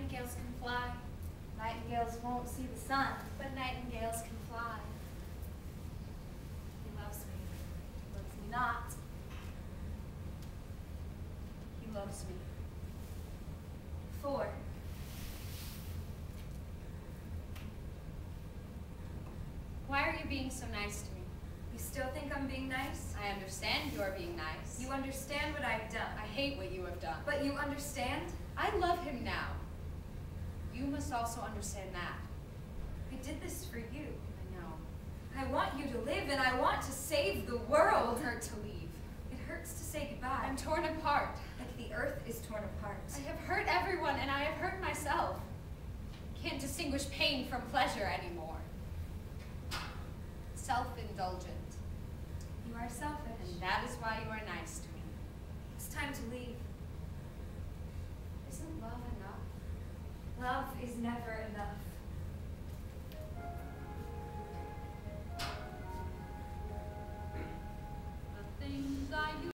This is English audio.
Nightingales can fly. Nightingales won't see the sun. But nightingales can fly. He loves me. He loves me not. He loves me. 4. Why are you being so nice to me? You still think I'm being nice? I understand you're being nice. You understand what I've done. I hate what you have done. But you understand? I love him now. You must also understand that. I did this for you. I know. I want you to live, and I want to save the It world. will hurt to leave. It hurts to say goodbye. I'm torn apart. Like the earth is torn apart. I have hurt everyone, and I have hurt myself. Can't distinguish pain from pleasure anymore. Self-indulgent. You are selfish. And that is why you are nice to me. It's time to leave. Isn't love enough? Love is never enough.